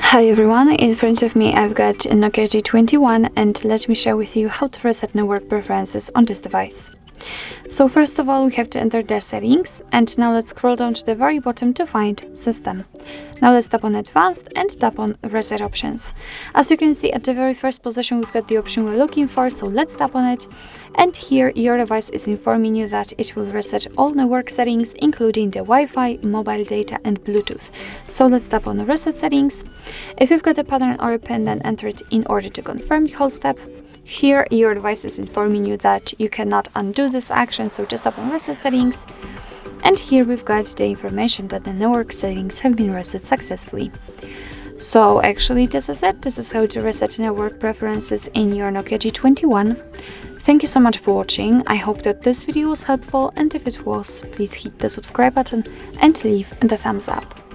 Hi everyone, in front of me I've got a NOKIA G21 and let me share with you how to reset network preferences on this device. So first of all we have to enter the settings, and now let's scroll down to the very bottom to find System. Now let's tap on Advanced and tap on Reset Options. As you can see, at the very first position we've got the option we're looking for, so let's tap on it, and here your device is informing you that it will reset all network settings including the Wi-Fi, mobile data and Bluetooth. So let's tap on the Reset Settings. If you've got a pattern or a PIN, then enter it in order to confirm the whole step. Here your device is informing you that you cannot undo this action, so just tap on Reset Settings. And here we've got the information that the network settings have been reset successfully. So actually this is it. This is how to reset network preferences in your NOKIA G21. Thank you so much for watching. I hope that this video was helpful, and if it was, please hit the subscribe button and leave the thumbs up.